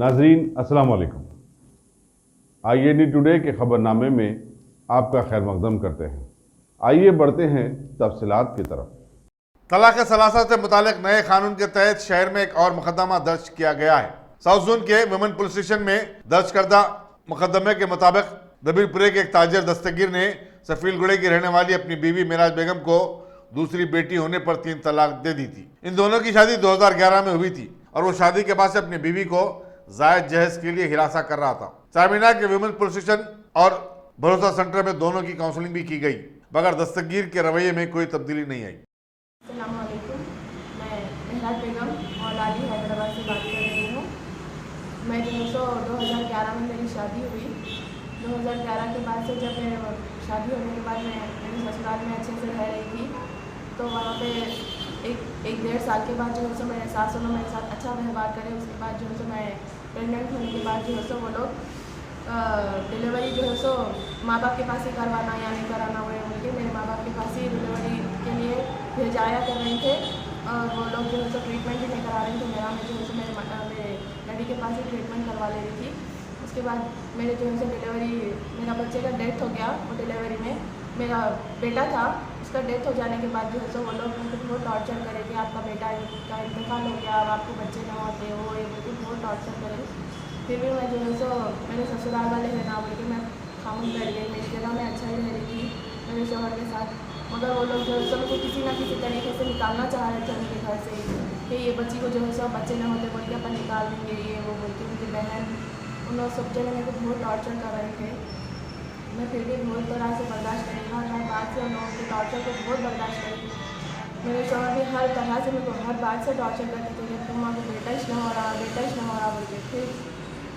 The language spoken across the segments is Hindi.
नाजरीन अस्सलाम वालेकुम। IAD टुडे के खबरनामे में आपका खैर मकदम करते हैं। आइए बढ़ते हैं तफसीलात की तरफ। तलाक सलासा से मुतालिक नए कानून के तहत शहर में एक और मुकदमा दर्ज किया गया है। साउथ जोन के वुमेन पुलिस स्टेशन में दर्ज करदा मुकदमे के मुताबिक दबीरपुरे के एक ताजिर दस्तगीर ने सफीलगुड़े की रहने वाली अपनी बीवी मेराज बेगम को दूसरी बेटी होने पर 3 तलाक दे दी थी। इन दोनों की शादी 2011 में हुई थी और वो शादी के बाद से अपनी बीवी को जायज जहेज के लिए हिरासा कर रहा था। चारमीनार के वुमेन पुलिस स्टेशन और भरोसा सेंटर में दोनों की काउंसलिंग भी की गई, मगर दस्तगीर के रवैये में कोई तब्दीली नहीं आई। अस्सलाम वालेकुम, मैं मेहराज बेगम और लाली हैदराबाद से बात कर रही हूँ। मैं जो है सो 2011 में मेरी शादी हुई। 2011 के बाद से जब मैं शादी होने के बाद मैं मेरे ससुराल में अच्छे से रह रही थी, तो वहाँ पे एक 1.5 साल के बाद जो है सो मेरे सास ने मेरे साथ अच्छा व्यवहार करे। उसके बाद जो है सो मैं प्रेगनेंट होने के बाद जो है सो वो लोग डिलीवरी जो है सो माँ बाप के पास ही करवाना या नहीं कराना हुए बोल मेरे माँ बाप के पास ही डिलीवरी के लिए भेजाया कर रहे थे और वो लोग जो है सो ट्रीटमेंट भी नहीं करा रहे थे। मैं जो है सो मेरे डैडी के पास ही ट्रीटमेंट करवा ले रही थी। उसके बाद मेरे जो है सो डिलीवरी, मेरा बच्चे का डेथ हो गया। वो डिलीवरी में मेरा बेटा था, उसका डेथ हो जाने के बाद जो है सो वो लोग मुझे बहुत टॉर्चर करे कि आपका बेटा का इंतकाल हो गया, अब आपको बच्चे ना होते हो, ये मुझे बहुत टॉर्चर करे। फिर भी मैं जो है सो मेरे ससुराल वाले हैं ना बोल के मैं खामोश बैठ गई। मेरी जगह में अच्छा ही रह रही थी मेरे शौहर के साथ, मगर वो लोग जो है सो मुझको किसी ना किसी तरीके से निकालना चाह रहे थे उनके घर से कि ये बच्ची को जो है सो बच्चे ना होते बोल के अपन निकाल देंगे, ये वो बोल के। मुझे बहन उन लोग सब जगह मेरे को बहुत टॉर्चर कर रहे थे। मैं फिर भी बहुत तरह से बर्दाश्त करी, हर बात से उन लोगों के टॉर्चर को बहुत बर्दाश्त करी। मेरे शौहर भी हर तरह से मेरे को हर बात से टॉर्चर करते थे कि तुम को बेटा ही ना हो रहा, बेटा ही ना हो रहा बोल के। फिर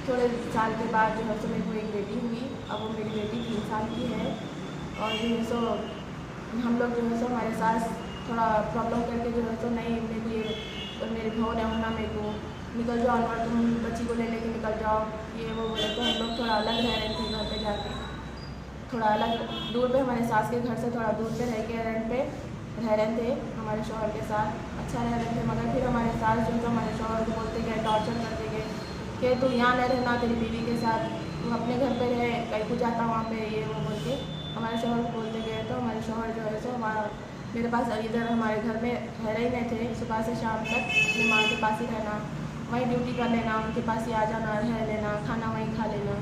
थोड़े साल के बाद जो है सो मेरे को एक बेटी हुई। अब वो मेरी बेटी 3 साल की है और जो है सो हम लोग जो है सो हमारे सास थोड़ा प्रॉब्लम करके जो है सो नहीं मेरी मेरे भाव ने होना मेरे को निकल जाओ और तुम बच्ची को ले लेके निकल जाओ, ये वो बोले। तो हम लोग थोड़ा अलग रह रहे थे घर पे जाके, थोड़ा अलग दूर पे हमारे सास के घर से थोड़ा दूर पे रह के रेंट पे रह रहे थे हमारे शौहर के साथ, अच्छा रह रहे थे। मगर फिर हमारे सास जो हमारे शौहर को बोलते गए, टॉर्चर करते गए कि तू यहाँ नहीं रहना तेरी बीवी के साथ, तू अपने घर पे रहे, कहीं को जाता वहाँ पे, ये वो बोल के हमारे शौहर को बोलते गए। तो हमारे शौहर जो है सो हमारा मेरे पास इधर हमारे घर में रह ही नहीं थे। सुबह से शाम तक अपनी माँ के पास ही रहना, वहीं ड्यूटी कर लेना, उनके पास ही आ जाना, रह लेना, खाना वहीं खा लेना।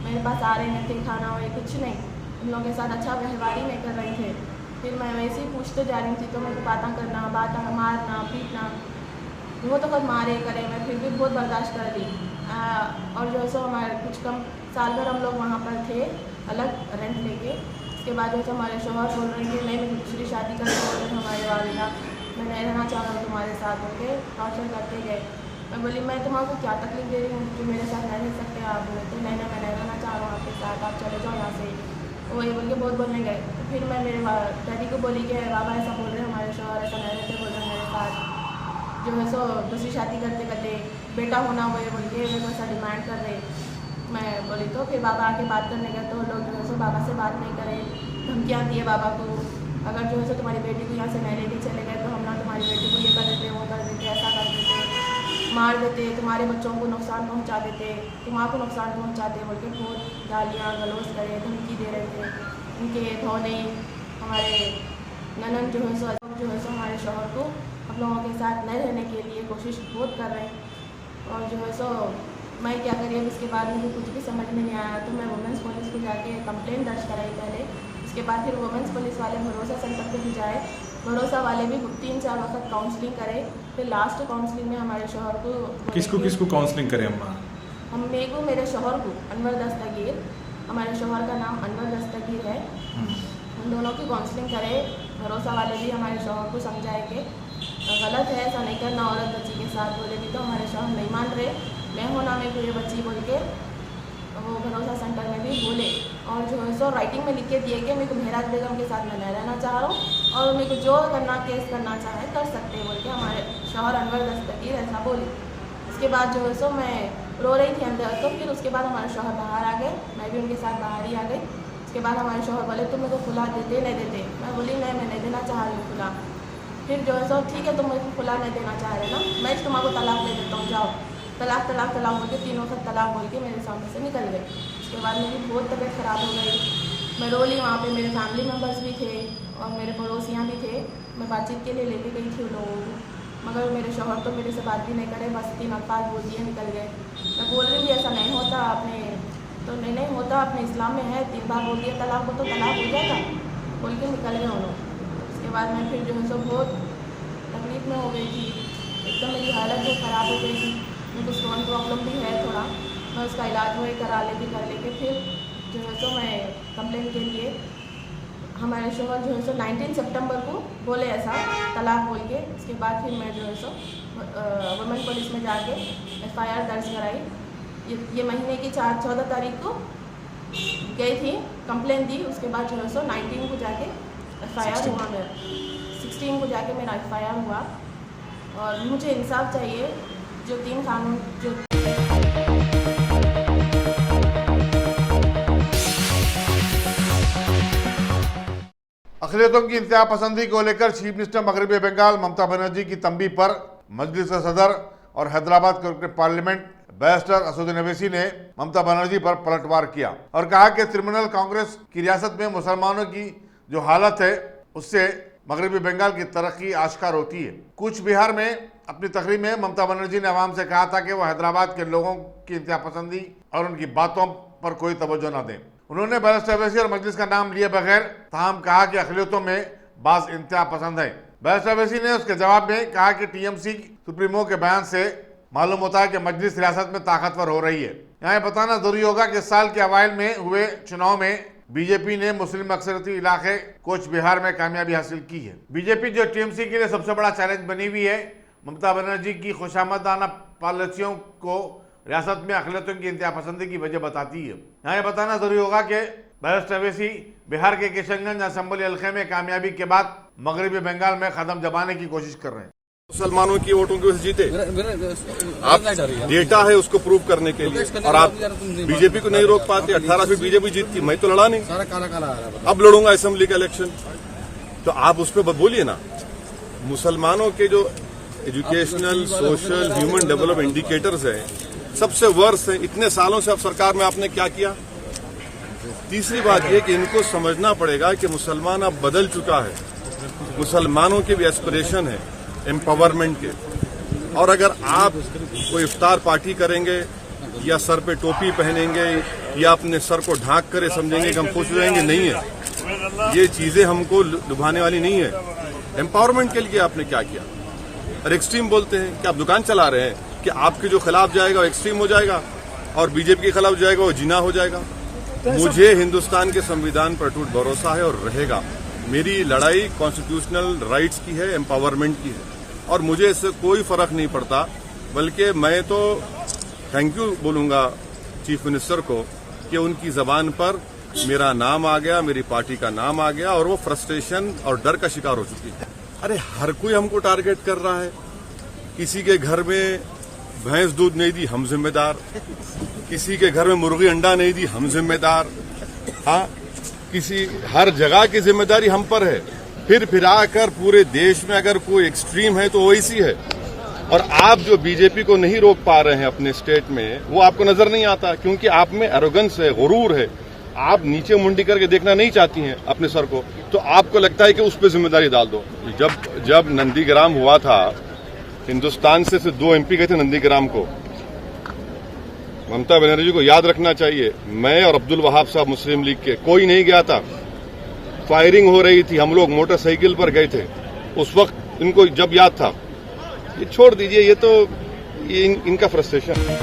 मेरे पास आ रहे नहीं थे खाना वही कुछ नहीं, उन लोगों के साथ अच्छा व्यवहार ही नहीं कर रहे थे। फिर मैं वैसे ही पूछते जा रही थी तो मेरे को बातें करना, मारना पीटना, वो तो खुद मारे करे, मैं फिर भी बहुत बर्दाश्त कर ली। और जो है सो हमारे कुछ कम साल भर हम लोग वहाँ पर थे अलग रेंट लेके। उसके बाद जो है हमारे शौहर बोल रहे हैं कि नहीं मैं दूसरी शादी करके बोल रहे हमारे वालिदा, मैं नहीं रहना चाह रहा हूँ तुम्हारे साथ बोल के टॉर्चर करते गए। मैं बोली मैं तुम्हारे क्या तकलीफ दे रही हूँ जो मेरे साथ नहीं रह सकते आप? बोले तो नहीं मैं नहीं रहना चाह रहा हूँ आपके साथ, आप चले जाओ यहाँ से, वो ये बोल के बहुत बोलने गए। तो फिर मैं मेरे डैडी को बोली कि बाबा ऐसा बोल रहे हैं, हमारे शौहर ऐसा नहीं रहते बोल रहे हैं मेरे साथ, जो है सो दूसरी शादी करते करते बेटा होना हुए बोल के मेरे को ऐसा डिमांड कर रहे। मैं बोली तो फिर बाबा आके बात करने गए तो लोग जो है सो बाबा से बात नहीं करे, धमकियाँ दिए बाबा को, अगर जो है सो तुम्हारी बेटी को यहाँ से नहीं लेके चले गए तो हम ना तुम्हारी बेटी को ये कर देते, वो कर देते, ऐसा कर देते, मार देते, तुम्हारे बच्चों को नुकसान पहुँचा देते, तुम्हारा को नुकसान पहुँचाते बोल के बहुत गालियाँ गलौज करे, धमकी दे रहे थे। उनके भौने हमारे ननद जो है सो हमारे शौहर को हम लोगों के साथ नहीं रहने के लिए कोशिश बहुत कर रहे हैं। और जो है सो मैं क्या करी, अब इसके बाद मुझे कुछ भी समझ में नहीं आया तो मैं वुमेंस पुलिस को जाके कंप्लेंट दर्ज कराई पहले। उसके बाद फिर वुमेंस पुलिस वाले भरोसा सेंटर पे भी जाए, भरोसा वाले भी 3-4 वक्त काउंसलिंग करे। फिर लास्ट काउंसलिंग में हमारे शौहर को किसको काउंसलिंग करें अम्मा? हम मेरे को मेरे शौहर को अनवर दस्तगीर, हमारे शौहर का नाम अनवर दस्तगीर है, उन दोनों की काउंसलिंग करे। भरोसा वाले भी हमारे शौहर को समझाए कि गलत है, ऐसा नहीं करना औरत बच्ची के साथ। बोले भी तो हमारे शौहर नहीं मान रहे, मैं होना मेरे को ये बच्ची बोल के वो भरोसा सेंटर में भी बोले। और जो है सो राइटिंग में लिख के दिए कि मेरे को मेहराज बेगम के साथ मैं नहीं रहना चाह रहा हूँ और मेरे को जो करना केस करना चाहे कर सकते हैं बोल के हमारे शौहर अनवर दस्तगीर ऐसा बोले। उसके बाद जो है सो मैं रो रही थी अंदर, तो फिर उसके बाद हमारे शौहर बाहर आ गए, मैं भी उनके साथ बाहर ही आ गई। उसके बाद हमारे शौहर बोले तुम मेरे को खुला देते नहीं देते? मैं बोली नहीं मैं नहीं देना चाह रही हूँ खुला। फिर जो है सो ठीक है तुम मेरे को खुला नहीं देना चाह रहे ना, मैं तुम्हारे तलाक दे देता हूँ, जाओ। तलाक तलाक तलाक बोल के 3 वक्त तलाक बोल के मेरे सामने से निकल गए। उसके बाद मेरी बहुत तबीयत ख़राब हो गई, मैं रोली। वहाँ पे मेरे फैमिली मेम्बर्स भी थे और मेरे पड़ोसियाँ भी थे। मैं बातचीत के लिए लेके गई थी उन लोगों को, मगर मेरे शौहर तो मेरे से बात भी नहीं करे, बस 3 अल्फाज बोल दिए निकल गए। मैं बोल रही हूँ ऐसा नहीं होता, आपने तो नहीं होता, अपने इस्लाम में है 3 बार बोल दिया तलाक को तो तलाक हो जाता, बोल के निकल गए उन लोग। उसके बाद मैं फिर जो है सो बहुत तकलीफ में हो गई थी, एकदम मेरी हालत बहुत ख़राब हो गई थी। मेरे को स्टोन प्रॉब्लम भी है थोड़ा, मैं उसका इलाज वही करा लेके फिर जो है सो मैं कंप्लेन के लिए हमारे शोहर जो है सो 19 सितंबर को बोले ऐसा तलाक बोल के। उसके बाद फिर मैं जो है सो वुमेन पुलिस में जाके FIR दर्ज कराई। ये महीने की 14 तारीख को गई थी, कंप्लेन दी। उसके बाद जो है सो 19 को जाके FIR हुआ, मेरा 16 को जाके मेरा FIR हुआ। और मुझे इंसाफ चाहिए, जो 3 कानून जो अक़लियतों की इंतहा पसंदी को लेकर चीफ मिनिस्टर मगरबी बंगाल ममता बनर्जी की तंबीह पर मजलिस सदर और हैदराबाद के पार्लियामेंट बैरिस्टर असदुद्दीन ओवैसी ने ममता बनर्जी पर पलटवार किया और कहा कि तृणमूल कांग्रेस की रियासत में मुसलमानों की जो हालत है उससे मगरबी बंगाल की तरक्की आश्कार होती है। कूच बिहार में अपनी तकरीर में ममता बनर्जी ने आवाम से कहा था कि वो हैदराबाद के लोगों की इंतहा पसंदी और उनकी बातों पर कोई तवज्जो न दें। उन्होंने बैरिस्टर ओवैसी और मजलिस का नाम लिए बगैर ताहम कहा कि अक़लियतों में बाज़ इंतहा पसंद है। बैरिस्टर ओवैसी ने उसके जवाब में कहा कि TMC सुप्रीमो के बयान से मालूम होता है कि मजलिस रियासत में ताकतवर हो रही है। यहाँ बताना जरूरी होगा कि साल के अवाइल में हुए चुनाव में बीजेपी ने मुस्लिम अक्सरती इलाके कोच बिहार में कामयाबी हासिल की है। बीजेपी जो TMC के लिए सबसे बड़ा चैलेंज बनी हुई है, ममता बनर्जी की खुशामदाना पॉलिसियों को रियासत में अक़लियतों की इंतहा पसंदी की वजह बताती है। यहाँ ये बताना जरूरी होगा कि बैरिस्टर ओवैसी बिहार के किशनगंज असेंबली हल्के में कामयाबी के बाद मगरबी बंगाल में कदम दबाने की कोशिश कर रहे हैं। मुसलमानों की वोटों की वजह से जीते, आप डेटा है उसको प्रूव करने के लिए, और आप बीजेपी को नहीं रोक पाते। 18 से बीजेपी जीतती, मैं तो लड़ा नहीं, अब लड़ूंगा असेंबली का इलेक्शन। तो आप उस पर बोलिए ना। मुसलमानों के जो educational, social, human development indicators है सबसे वर्स्ट है। इतने सालों से अब सरकार में आपने क्या किया? तीसरी बात यह कि इनको समझना पड़ेगा कि मुसलमान अब बदल चुका है। मुसलमानों के भी एस्पिरेशन है एम्पावरमेंट के, और अगर आप कोई इफ्तार पार्टी करेंगे या सर पे टोपी पहनेंगे या अपने सर को ढांक कर समझेंगे कि हम खुश रहेंगे, नहीं है। ये चीजें हमको लुभाने वाली नहीं है। एम्पावरमेंट के लिए आपने क्या किया? और एक्सट्रीम बोलते हैं कि आप दुकान चला रहे हैं कि आपके जो खिलाफ जाएगा वो एक्सट्रीम हो जाएगा और बीजेपी के खिलाफ जाएगा वो जिना हो जाएगा। मुझे हिंदुस्तान के संविधान पर अटूट भरोसा है और रहेगा। मेरी लड़ाई कॉन्स्टिट्यूशनल राइट्स की है, एम्पावरमेंट की है, और मुझे इससे कोई फर्क नहीं पड़ता। बल्कि मैं तो थैंक यू बोलूंगा चीफ मिनिस्टर को कि उनकी जबान पर मेरा नाम आ गया, मेरी पार्टी का नाम आ गया और वो फ्रस्ट्रेशन और डर का शिकार हो चुकी है। अरे हर कोई हमको टारगेट कर रहा है। किसी के घर में भैंस दूध नहीं दी, हम जिम्मेदार। किसी के घर में मुर्गी अंडा नहीं दी, हम जिम्मेदार। हाँ, हर जगह की जिम्मेदारी हम पर है। फिर आकर पूरे देश में अगर कोई एक्सट्रीम है तो ओवैसी है। और आप जो बीजेपी को नहीं रोक पा रहे हैं अपने स्टेट में, वो आपको नजर नहीं आता क्योंकि आप में एरोगेंस है, गुरूर है। आप नीचे मुंडी करके देखना नहीं चाहती हैं अपने सर को, तो आपको लगता है कि उस पर जिम्मेदारी डाल दो। जब नंदीग्राम हुआ था, हिंदुस्तान से सिर्फ 2 MP गए थे नंदीग्राम को। ममता बनर्जी को याद रखना चाहिए, मैं और अब्दुल वहाब साहब मुस्लिम लीग के, कोई नहीं गया था। फायरिंग हो रही थी, हम लोग मोटरसाइकिल पर गए थे। उस वक्त इनको जब याद था, ये छोड़ दीजिए, ये तो इनका फ्रस्ट्रेशन है।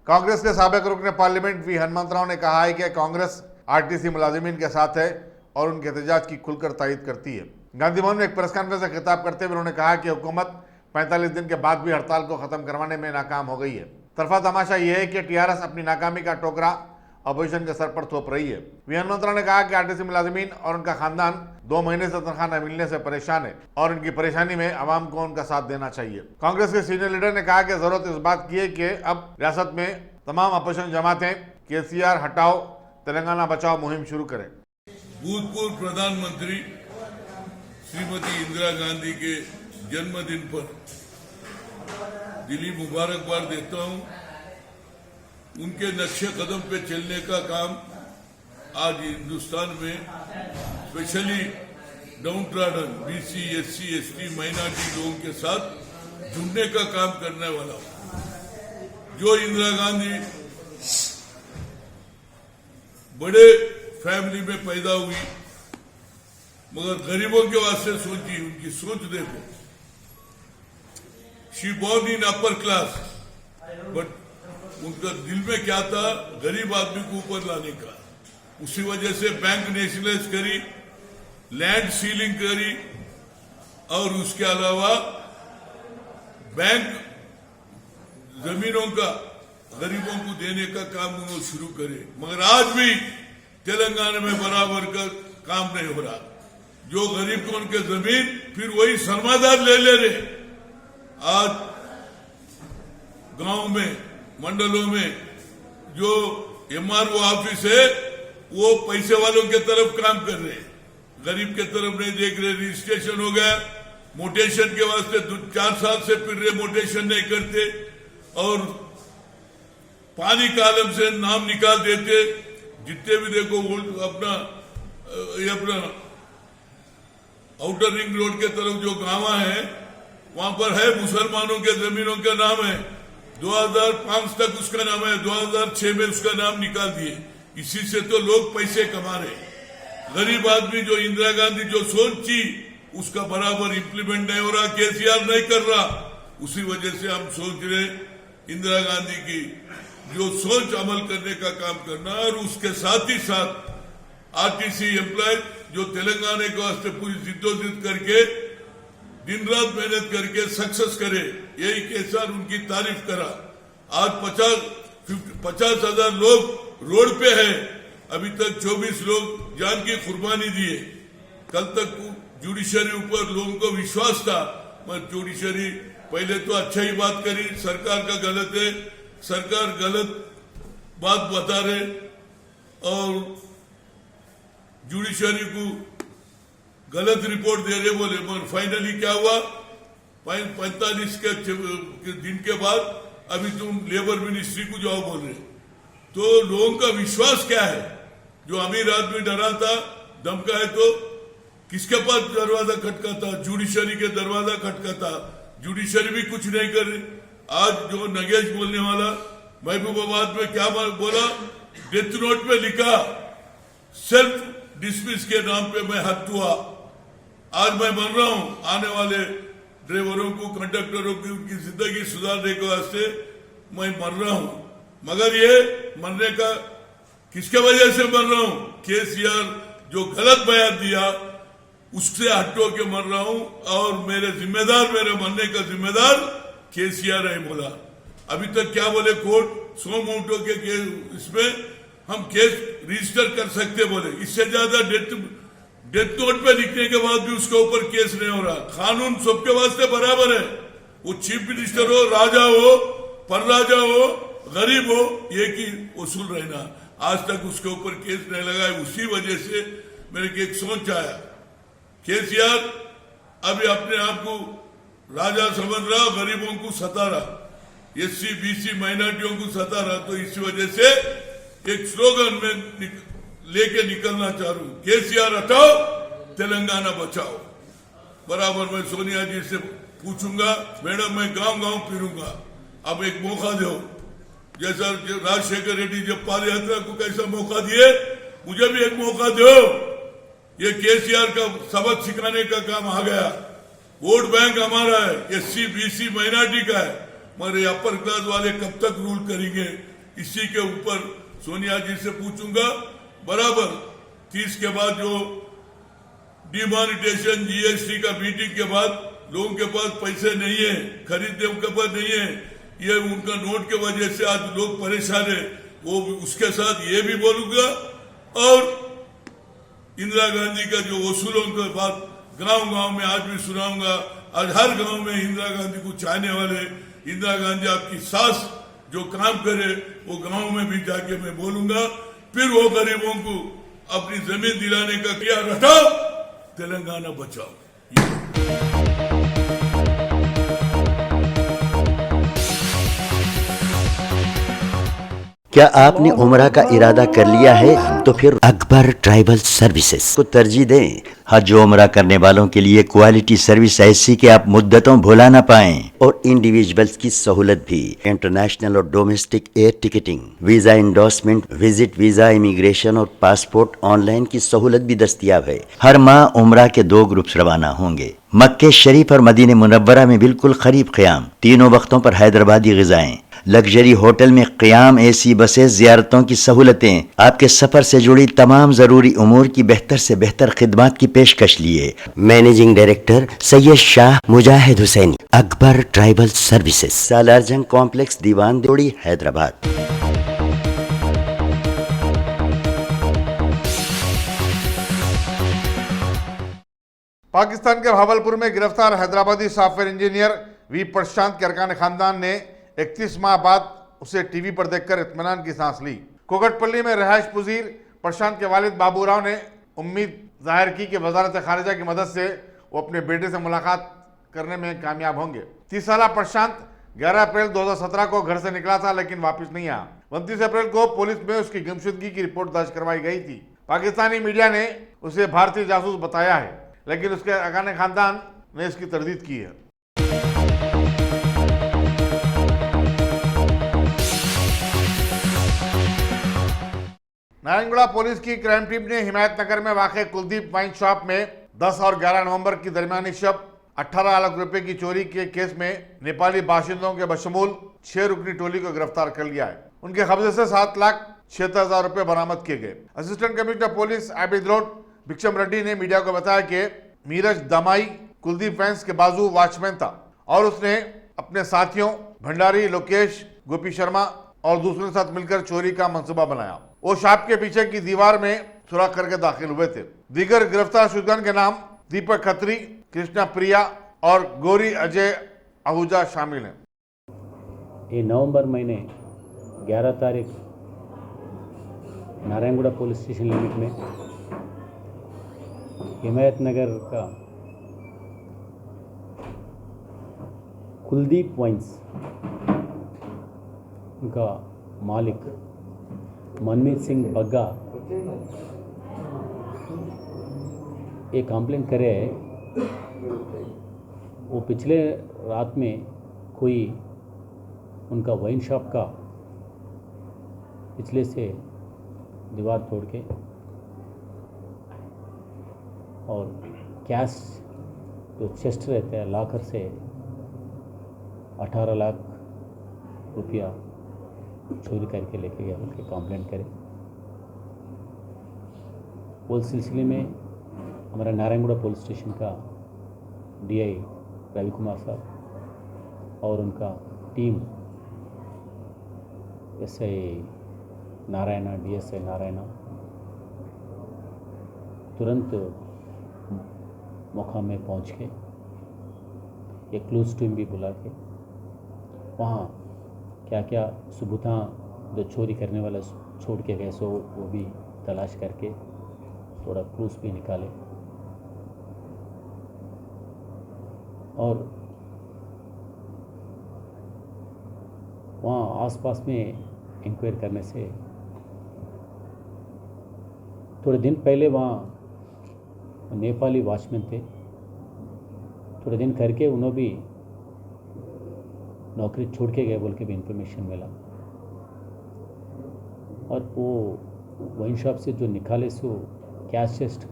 कांग्रेस के साबिक रुकन पार्लियामेंट वी हनुमंतराव ने कहा है कि कांग्रेस RTC मुलाजिमीन के साथ है और उनके एहतजाज की खुलकर तायीद करती है। गांधी भवन में एक प्रेस कॉन्फ्रेंस से खिताब करते हुए उन्होंने कहा कि हुकूमत 45 दिन के बाद भी हड़ताल को खत्म करवाने में नाकाम हो गई है। तरफा तमाशा यह है कि TRS अपनी नाकामी का टोकरा अपोजिशन के सर पर थोप रही है। वी हनुमंतराव ने कहा कि RTC मुलाजिमीन और उनका खानदान 2 महीने से तनख्वाह न मिलने से परेशान है और उनकी परेशानी में आवाम को उनका साथ देना चाहिए। कांग्रेस के सीनियर लीडर ने कहा कि जरूरत इस बात की है कि अब रियासत में तमाम अपोजिशन जमातें KCR हटाओ तेलंगाना बचाओ मुहिम शुरू करें। भूतपूर्व प्रधानमंत्री श्रीमती इंदिरा गांधी के जन्मदिन पर दिली मुबारकबाद देता हूं। उनके नक्शे कदम पे चलने का काम आज हिंदुस्तान में specially downtrodden BC, SC, ST, minority लोगों के साथ जुड़ने का काम करने वाला हूं। जो इंदिरा गांधी बड़े फैमिली में पैदा हुई मगर गरीबों के वास्ते सोची, उनकी सोच देखो। She born in upper class but उनका दिल में क्या था, गरीब आदमी को ऊपर लाने का। उसी वजह से बैंक नेशनलाइज करी, लैंड सीलिंग करी और उसके अलावा बैंक जमीनों का गरीबों को देने का काम उन्होंने शुरू करे। मगर आज भी तेलंगाना में बराबर का काम नहीं हो रहा। जो गरीब को उनके जमीन फिर वही सरमादार ले रहे। आज गांव में, मंडलों में जो एमआरओ ऑफिस है वो पैसे वालों के तरफ काम कर रहे हैं, गरीब के तरफ नहीं देख रहे। रजिस्ट्रेशन हो गया, मोटेशन के वास्ते 4 साल से फिर रहे, मोटेशन नहीं करते और पानी कालम से नाम निकाल देते। जितने भी देखो अपना आउटर रिंग रोड के तरफ जो गांव है वहां पर है मुसलमानों के जमीनों का नाम है। 2005 तक उसका नाम है, 2006 में उसका नाम निकाल दिए। इसी से तो लोग पैसे कमा रहे। गरीब आदमी जो इंदिरा गांधी जो सोची उसका बराबर इंप्लीमेंट नहीं हो रहा, केसीआर नहीं कर रहा। उसी वजह से हम सोच रहे इंदिरा गांधी की जो सोच अमल करने का काम करना और उसके साथ ही साथ आरटीसी एम्प्लॉय जो तेलंगाना के वास्ते पूरी जिद्दोजहद करके दिन रात मेहनत करके सक्सेस करे, यही केसीआर उनकी तारीफ करा। आज 50,000 लोग रोड पे है, अभी तक 24 लोग जान की कुर्बानी दिए। कल तक जुडिशरी ऊपर लोगों को विश्वास था मगर जुडिशरी पहले तो अच्छा ही बात करी, सरकार का गलत है, सरकार गलत बात बता रहे और जुडिशरी को गलत रिपोर्ट दे रहे बोले। मगर फाइनली क्या हुआ, 45 के दिन के बाद अभी तुम लेबर मिनिस्ट्री को जाओ बोल रहे। तो लोगों का विश्वास क्या है? जो अमीर आदमी डरा था, धमका है तो किसके पास दरवाजा खटकाता? जुडिशरी के दरवाजा खटकाता। जुडिशरी भी कुछ नहीं कर रही। आज जो नगेश बोलने वाला महबूबाबाद में क्या बोला, डेथ नोट में लिखा सेल्फ डिसमिस के नाम पे मैं हत्या हुआ। आज मैं मर रहा हूं, आने वाले ड्राइवरों को, कंडक्टरों की उनकी जिंदगी सुधारने के वास्ते मैं मर रहा हूं। मगर ये मरने का किसके वजह से मर रहा हूं? केसीआर जो गलत बयान दिया उससे हटो के मर रहा हूं और मेरे मरने का जिम्मेदार केसीआर है बोला। अभी तक क्या बोले कोर्ट, 100 मोटो के इसमें हम केस रजिस्टर कर सकते बोले। इससे ज्यादा डेथ नोट पे लिखने के बाद भी उसके ऊपर केस नहीं हो रहा। कानून सबके वास्ते बराबर है, वो चीफ मिनिस्टर हो, राजा हो, परराजा हो, गरीब हो, एक ही वसूल रहना। आज तक उसके ऊपर केस नहीं लगा है। उसी वजह से मेरे को एक सोच आया, केसीआर अभी अपने आप को राजा समझ रहा, गरीबों को सता रहा, एससी, बीसी, माइनॉरिटियों को सता रहा। तो इसी वजह से एक स्लोगन में लेके निकलना चाह रहा हूं, केसीआर हटाओ, तेलंगाना बचाओ। बराबर मैं सोनिया जी से पूछूंगा, मैडम मैं गांव-गांव फिरूंगा, अब एक मौका दो। जैसा राजशेखर रेड्डी जब पाद यात्रा को कैसा मौका दिए, मुझे भी एक मौका दो। ये केसीआर का सबक सिखाने का काम आ गया। वोट बैंक हमारा है, एससी, बीसी, माइनॉरिटी का है, मगर ये अपर क्लास वाले कब तक रूल करेंगे? इसी के ऊपर सोनिया जी से पूछूंगा। बराबर 30 के बाद जो डिमोनिटाइजेशन, जीएसटी का मीटिंग के बाद लोगों के पास पैसे नहीं है, खरीदने के पास नहीं है, ये उनका नोट के वजह से आज लोग परेशान है, वो उसके साथ ये भी बोलूंगा। और इंदिरा गांधी का जो वसूलों के बाद गांव-गांव में आज भी सुनाऊंगा। आज हर गांव में इंदिरा गांधी को चाहने वाले, इंदिरा गांधी आपकी सास जो काम करे वो गांव में भी जाके मैं बोलूंगा। फिर वो गरीबों को अपनी जमीन दिलाने का किया, हटाओ, तेलंगाना बचाओ। क्या आपने उम्रा का इरादा कर लिया है तो फिर अकबर ट्राइबल सर्विसेज को तरजीह दें। हज उम्रा करने वालों के लिए क्वालिटी सर्विस ऐसी कि आप मुद्दतों भुला ना पाएं और इंडिविजुअल्स की सहूलत भी। इंटरनेशनल और domestic air ticketing, visa endorsement, visit visa, immigration और पासपोर्ट ऑनलाइन की सहूलत भी दस्तयाब है। हर माह उम्रा के 2 ग्रुप्स रवाना होंगे। मक्के शरीफ और मदीने मुनव्वरा में बिल्कुल करीब क़याम, तीनों वक्तों पर हैदराबादी ग़िज़ाएं, लग्जरी होटल में क़याम, एसी बसें, ज़ियारतों की सहूलतें, आपके सफ़र से जुड़ी तमाम ज़रूरी उमूर की बेहतर से बेहतर खिदमात की पेशकश लिए। Managing director Syed Shah Mujahid Hussaini, Akbar tribal services, Salarjung complex, Diwan जोड़ी, हैदराबाद। पाकिस्तान के भावलपुर में गिरफ्तार हैदराबादी सॉफ्टवेयर इंजीनियर वी प्रशांत के अरकान खानदान ने 31 माह बाद उसे टीवी पर देखकर इत्मीनान की सांस ली। कोकटपल्ली में रहायश पुजीर प्रशांत के वालिद बाबूराव ने उम्मीद जाहिर की कि वजारत खारिजा की मदद से वो अपने बेटे से मुलाकात करने में कामयाब होंगे। 30 साला प्रशांत 11 अप्रैल 2017 को घर से निकला था लेकिन वापस नहीं आया। 29 अप्रैल को पुलिस में उसकी गुमशुदगी की रिपोर्ट दर्ज करवाई गई थी। पाकिस्तानी मीडिया ने उसे भारतीय जासूस बताया है लेकिन उसके अरकान खानदान ने इसकी तरदीद की है। नारायणगढ़ पुलिस की क्राइम टीम ने हिमायतनगर में वाक़ कुलदीप वाइन शॉप में 10 और 11 नवंबर की दरमियानी शब 18 लाख रुपए की चोरी के केस में नेपाली बाशिंदों के बशमूल 6 रुकनी टोली को गिरफ्तार कर लिया है। उनके कब्जे से 7,76,000 रुपए बरामद किए गए। Assistant commissioner police Abid road Bhiksham Reddy ने मीडिया को बताया कि मीरज दमाई कुलदीप वैंस के बाजू वॉचमैन था और उसने अपने साथियों भंडारी, लोकेश, गोपी शर्मा और दूसरों के साथ मिलकर चोरी का मंसूबा बनाया। वो शॉप के पीछे की दीवार में सुराख करके दाखिल हुए थे। दीगर गिरफ्तार शुदगन के नाम दीपक खत्री, कृष्णा प्रिया और गौरी अजय आहूजा शामिल हैं। ये नवंबर महीने 11 तारीख नारायणगढ़ पुलिस स्टेशन लिमिट में हिमायतनगर का कुलदीप वाइन्स उनका मालिक मनमीत सिंह बग्गा एक कंप्लेंट करे है। वो पिछले रात में कोई उनका वाइन शॉप का पिछले से दीवार तोड़ के और कैश जो चेस्ट रहता है लॉकर से 18 लाख रुपया चोरी करके लेके गया उनके कंप्लेंट करे। उस सिलसिले में हमारा नारायणगढ़ पुलिस स्टेशन का डीआई रवि कुमार साहब और उनका team SI Narayana, DSi Narayana तुरंत मौका में पहुंच के एक क्लोज टीम भी बुला के वहाँ क्या क्या सबूता जो चोरी करने वाला छोड़ के गए सो वो भी तलाश करके थोड़ा क्लूज भी निकाले और वहाँ आसपास में इंक्वायरी करने से थोड़े दिन पहले वहाँ नेपाली वॉचमैन थे। थोड़े दिन करके उन्होंने भी नौकरी छोड़ के गए बोल के भी इंफॉर्मेशन मिला और वो वाइन शॉप से जो निकाले सो कैश चेस्ट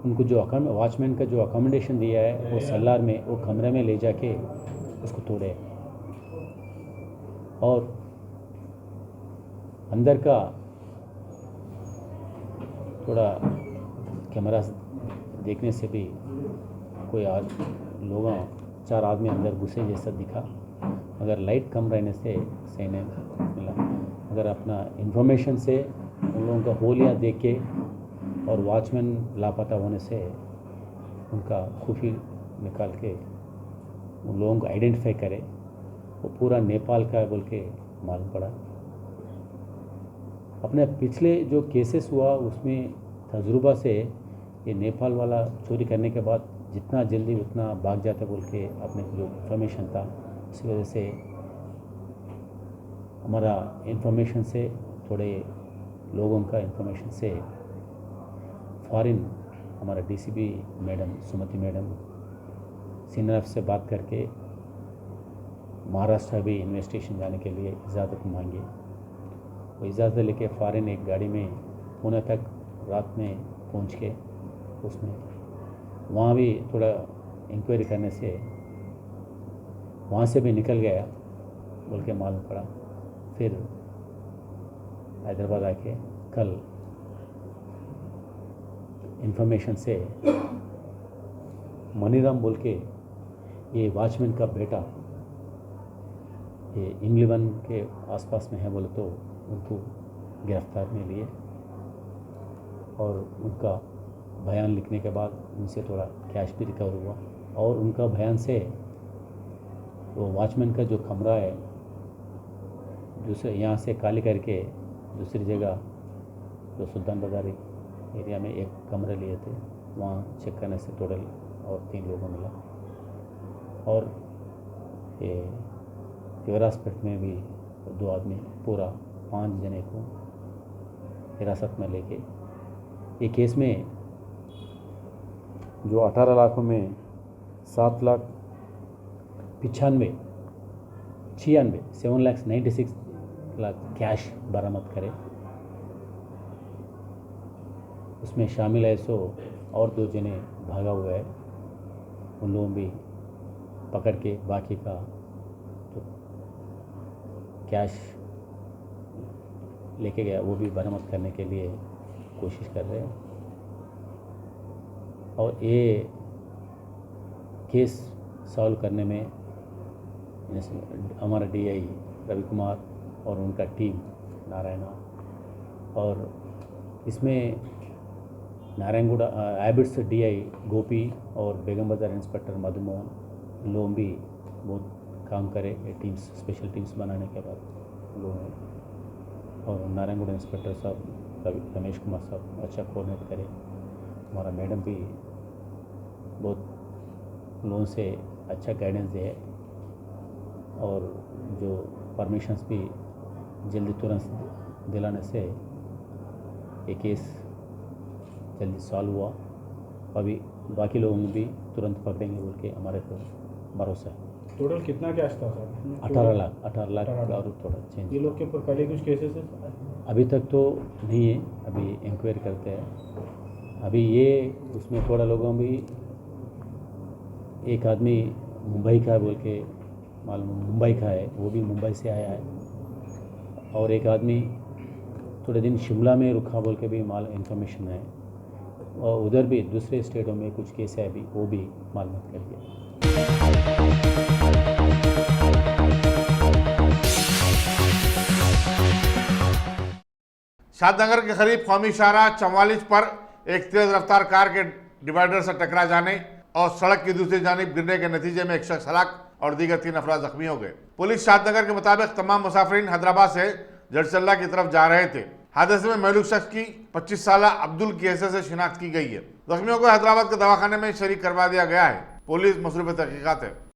उनको जो वॉचमैन का जो अकोमोडेशन दिया है वो सलार में वो कमरे में ले जाके उसको तोड़े और अंदर का थोड़ा कैमरा देखने से भी कोई लोग 4 आदमी अंदर घुसे जैसा दिखा मगर लाइट कम रहने से सही नहीं मिला। अगर अपना इंफॉर्मेशन से उन लोगों का होलिया देख के और वॉचमैन लापता होने से उनका खुफी निकाल के उन लोगों को आइडेंटिफाई करे वो पूरा नेपाल का बोल के मालूम पड़ा। अपने पिछले जो केसेस हुआ उसमें तजुर्बा से ये नेपाल वाला चोरी करने के बाद जितना जल्दी उतना भाग जाते बोल के अपने जो इन्फॉर्मेशन था, इसी वजह से हमारा इन्फॉर्मेशन से, थोड़े लोगों का इन्फॉर्मेशन से फॉरेन हमारा डीसीपी मैडम सुमति मैडम सीनियर से बात करके महाराष्ट्र भी इन्वेस्टिगेशन जाने के लिए इजाज़त मांगी। वो इजाज़त लेके फॉरेन एक गाड़ी में पुणे तक रात में पहुंच के उसमें वहाँ भी थोड़ा इंक्वायरी करने से वहाँ से भी निकल गया बोल के मालूम पड़ा। फिर हैदराबाद आके कल इंफॉर्मेशन से मनीराम बोल के ये वॉचमैन का बेटा ये इमलीवन के आसपास में है बोले तो उनको गिरफ्तार में लिए और उनका बयान लिखने के बाद उनसे थोड़ा कैश भी रिकवर हुआ और उनका बयान से वो वॉचमैन का जो कमरा है दूसरे यहाँ से खाली करके दूसरी जगह जो सुल्तान बाजार एरिया में एक कमरा लिए थे, वहाँ चेक करने से टोटल और 3 लोगों मिला और ये युवराजपेट में भी 2 आदमी, पूरा 5 जने को हिरासत में लेके ये केस में जो 18 लाखों में 7,96,7,96,00,000 कैश बरामद करे, उसमें शामिल है सो और 2 जने भागा हुआ है, उन लोगों भी पकड़ के बाकी का तो कैश लेके गया वो भी बरामद करने के लिए कोशिश कर रहे हैं। और ये केस सॉल्व करने में हमारा DI रवि कुमार और उनका टीम नारायणा और इसमें नारायणगुड़ा हैबिट्स DI गोपी और बेगम बाजार इंस्पेक्टर मधुमोहन लोग भी बहुत काम करे टीम्स, स्पेशल टीम्स बनाने के बाद लोगों और नारायणगुड़ा इंस्पेक्टर साहब रमेश कुमार साहब अच्छा कोऑर्डिनेट करे। हमारा मैडम भी बहुत लोगों से अच्छा गाइडेंस दे और जो परमिशंस भी जल्दी तुरंत दिलाने से ये केस जल्दी सॉल्व हुआ। अभी बाकी लोगों को भी तुरंत पकड़ेंगे बोल के हमारे को भरोसा है। टोटल कितना कैश था सर? 18 लाख और थोड़ा चेंज। ये लोग के ऊपर पहले कुछ केसेस है? अभी तक तो नहीं है, अभी इंक्वायरी करते हैं। अभी ये उसमें थोड़ा लोगों भी, एक आदमी मुंबई का बोल के मालूम, मुंबई का है, वो भी मुंबई से आया है और एक आदमी थोड़े दिन शिमला में रुका बोल के भी इन्फॉर्मेशन है और उधर भी दूसरे स्टेटों में कुछ केस है अभी, वो भी मालूम कर दिया। शादनगर के करीब कौमी शाहराह 44 पर एक तेज रफ्तार कार के डिवाइडर से टकरा जाने और सड़क की दूसरी जानिब गिरने के नतीजे में एक शख्स हलाक और दीगर 3 अफराद जख्मी हो गए। पुलिस शादनगर के मुताबिक तमाम मुसाफिरीन हैदराबाद से जड़चल्ला की तरफ जा रहे थे। हादसे में महलूक शख्स की 25 साला अब्दुल की हैसियत से शिनाख्त की गई है। जख्मियों को हैदराबाद के दवाखाने में शरीक करवा दिया गया है। पुलिस मसरूफ तहकीकात है।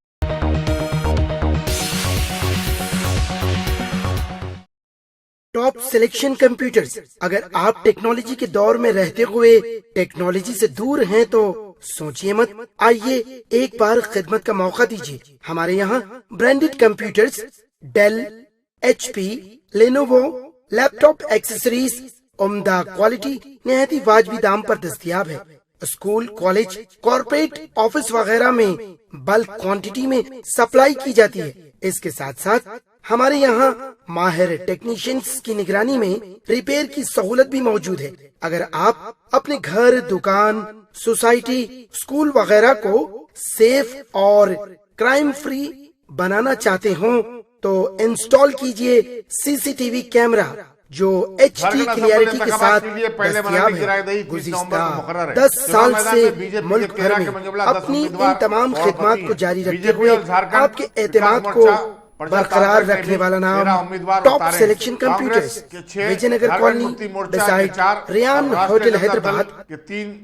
Top selection computers. अगर आप टेक्नोलॉजी के दौर में रहते हुए टेक्नोलॉजी से दूर हैं तो सोचिए मत, आइए एक बार खिदमत का मौका दीजिए। हमारे यहाँ branded computers Dell, HP, Lenovo, laptop accessories उम्दा क्वालिटी निहायती वाजबी दाम पर दस्तयाब है। स्कूल, कॉलेज, कॉर्पोरेट, ऑफिस वगैरह में बल्क क्वांटिटी में सप्लाई की जाती है। इसके साथ साथ हमारे यहाँ माहिर टेक्नीशियंस की निगरानी में रिपेयर की सहूलत भी मौजूद है। अगर आप अपने घर, दुकान, सोसाइटी, स्कूल वगैरह को सेफ और क्राइम फ्री बनाना चाहते हो तो इंस्टॉल कीजिए CCTV कैमरा जो HD क्लियरिटी के साथ दस्तयाब है। गुज़िश्ता 10 साल से मुल्क भर में अपनी इन तमाम खिदमात को जारी रखते हुए आपके एतमाद को बरकरार रखने वाला नाम top selection computers, Vijayanagar colony, beside Riyan hotel Hyderabad,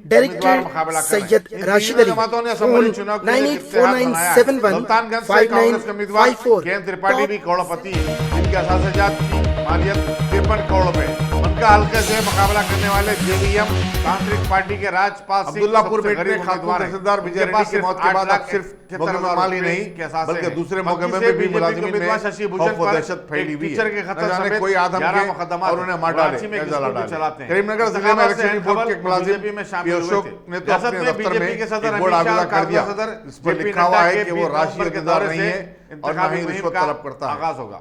director Syed Rashid Ali, phone 9849715954। Tripathi भी करोड़पति है, जिनके असासजात की मालियत 53 करोड़ रुपए। उनका हल्के से मुकाबला करने वाले जेवीएम तांत्रिक पार्टी के राजपाल अब्दुल्लापुर में खातून तहसीलदार विजय रेड्डी की मौत के बाद अब सिर्फ माल ही नहीं बल्कि दूसरे मौके में भी मुलाजिमीन में शशि भूषण पर दहशत फैली हुई है। के खतरे समेत कोई आदम के मुकदमा और उन्हें मार डाले चलाते हैं। करीमनगर जिले में इलेक्शन रिपोर्ट के मुलाजिम में शामिल हुए थे। ने तो अपने दफ्तर में एक बोर्ड आवेदन कर दिया, इस पर लिखा हुआ है कि वो राष्ट्रीय इक़्तिदार नहीं है और न ही रिश्वत तलब करता है। आगाज होगा।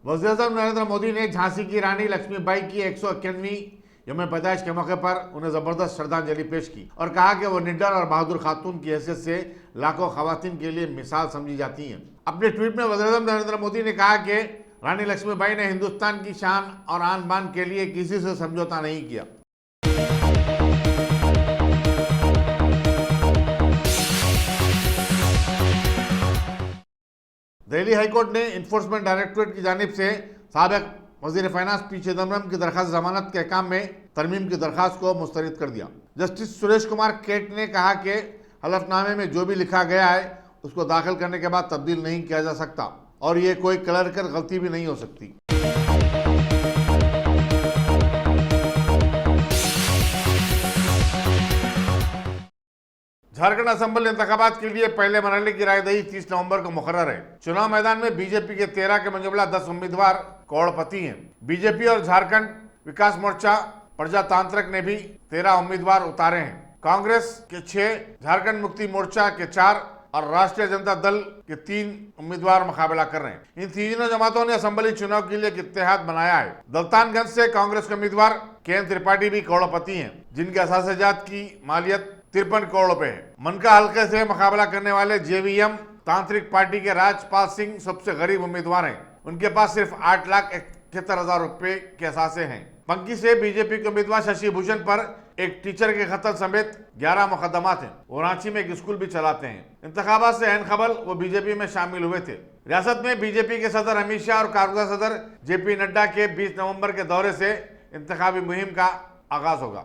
वज़ीर-ए-आज़म नरेंद्र मोदी ने झांसी की रानी लक्ष्मीबाई की 151वीं यौम पैदाइश के मौके पर उन्हें जबरदस्त श्रद्धांजलि पेश की और कहा कि वो निडर और बहादुर खातून की हैसियत से लाखों खवातीन के लिए मिसाल समझी जाती हैं। अपने ट्वीट में वज़ीर-ए-आज़म नरेंद्र मोदी ने कहा कि रानी लक्ष्मीबाई ने हिंदुस्तान की शान और आन बान के लिए किसी से समझौता नहीं किया। दिल्ली हाईकोर्ट ने इन्फोर्समेंट डायरेक्टोरेट की जानिब से साबिक वजीर फाइनेंस पी चिदम्बरम की दरखास्त जमानत के अहकाम में तरमीम की दरखास्त को मुस्तरद कर दिया। जस्टिस सुरेश कुमार केट ने कहा कि हलफनामे में जो भी लिखा गया है उसको दाखिल करने के बाद तब्दील नहीं किया जा सकता और ये कोई क्लर्कल गलती भी नहीं हो सकती। झारखंड असेंबली इंतखाबात के लिए पहले मरहले की रायदही 30 नवंबर को मुकर्रर है। चुनाव मैदान में बीजेपी के 13 के मुकाबला 10 उम्मीदवार करोड़पति हैं। बीजेपी और झारखंड विकास मोर्चा प्रजातांत्रिक ने भी 13 उम्मीदवार उतारे हैं। कांग्रेस के 6, झारखंड मुक्ति मोर्चा के 4 और राष्ट्रीय जनता दल के 3 उम्मीदवार मुकाबला कर रहे हैं। इन तीनों जमातों ने असेंबली चुनाव के लिए एक इत्तेहाद बनाया है। दलतानगंज से कांग्रेस के उम्मीदवार के त्रिपाठी भी करोड़पति हैं, जिनके असासजात की मालियत 53 करोड़ रुपए है। मनका हल्के से मुकाबला करने वाले जेवीएम तांत्रिक पार्टी के राजपाल सिंह सबसे गरीब उम्मीदवार हैं। उनके पास सिर्फ 8,71,000 रुपए के असासे हैं। पंकी से बीजेपी के उम्मीदवार शशि भूषण पर एक टीचर के कत्ल समेत 11 मुकदमात हैं। वो रांची में एक स्कूल भी चलाते हैं। इंतखाबात से ऐन कबल वो बीजेपी में शामिल हुए थे। रियासत में बीजेपी के सदर अमित शाह और कारगुजा सदर जेपी नड्डा के 20 नवंबर के दौरे से इंतखाबी मुहिम का आगाज होगा।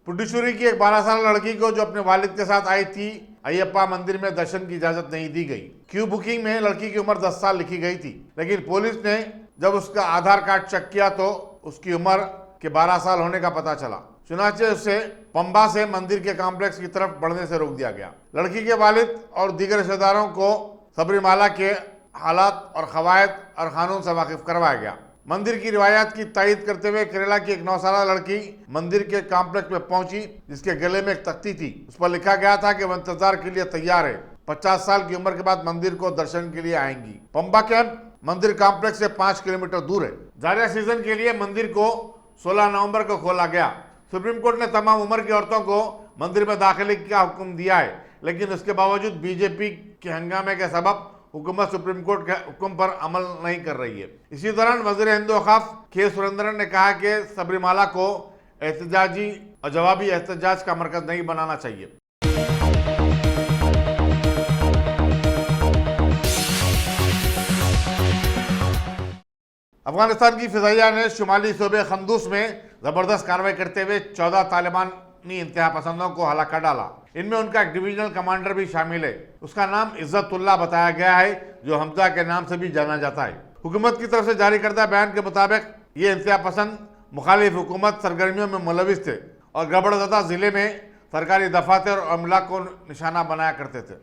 पुडुचेरी की एक 12 साल लड़की को जो अपने वालिद के साथ आई थी, अयप्पा मंदिर में दर्शन की इजाजत नहीं दी गई। क्यू बुकिंग में लड़की की उम्र 10 साल लिखी गई थी, लेकिन पुलिस ने जब उसका आधार कार्ड चेक किया तो उसकी उम्र के 12 साल होने का पता चला। चुनाचे उसे पंबा से मंदिर के कॉम्प्लेक्स की तरफ बढ़ने से रोक दिया गया। लड़की के वालिद और दीगर रिश्तेदारों को सबरीमाला के हालात और कवायद और कानून से वाकिफ करवाया गया। मंदिर की रिवायत की तायद करते हुए केरला की एक 9 साल लड़की मंदिर के कॉम्प्लेक्स में पहुंची, जिसके गले में एक तख्ती थी। उस पर लिखा गया था कि वह इंतजार के लिए तैयार है। 50 साल की उम्र के बाद मंदिर को दर्शन के लिए आएंगी। पंबा कैंप मंदिर कॉम्प्लेक्स से 5 किलोमीटर दूर है। जारिया सीजन के लिए मंदिर को 16 नवंबर को खोला गया। सुप्रीम कोर्ट ने तमाम उम्र की औरतों को मंदिर में दाखिले का हुक्म दिया है, लेकिन उसके बावजूद बीजेपी के हंगामे के सबब हुकूमत सुप्रीम कोर्ट के हुक्म पर अमल नहीं कर रही है। इसी दौरान वजीर हिंद वक़ाफ के सुरेंद्रन ने कहा कि सबरीमाला को एहतजाजी और जवाबी एहतजाज का मरकज नहीं बनाना चाहिए। अफगानिस्तान की फिजाइया ने शुमाली सूबे खंदूस में जबरदस्त कार्रवाई करते हुए 14 तालिबानी इंतहा पसंदों को हलाक कर डाला। इनमें उनका एक डिविजनल कमांडर भी शामिल है। उसका नाम इज्जतुल्लाह बताया गया है, जो हमजा के नाम से भी जाना जाता है। हुकूमत की तरफ से जारी करदा बयान के मुताबिक ये इंतहा पसंद मुखालिफ हुकूमत सरगर्मियों में मुलविस थे और गड़बड़ज़दा जिले में सरकारी दफातर और अमला को निशाना बनाया करते थे।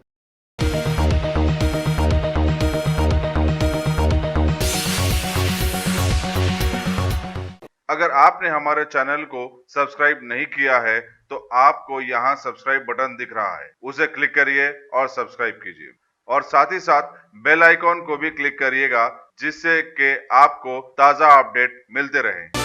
अगर आपने हमारे चैनल को सब्सक्राइब नहीं किया है तो आपको यहाँ सब्सक्राइब बटन दिख रहा है, उसे क्लिक करिए और सब्सक्राइब कीजिए और साथ ही साथ बेल आइकॉन को भी क्लिक करिएगा, जिससे कि आपको ताज़ा अपडेट मिलते रहें।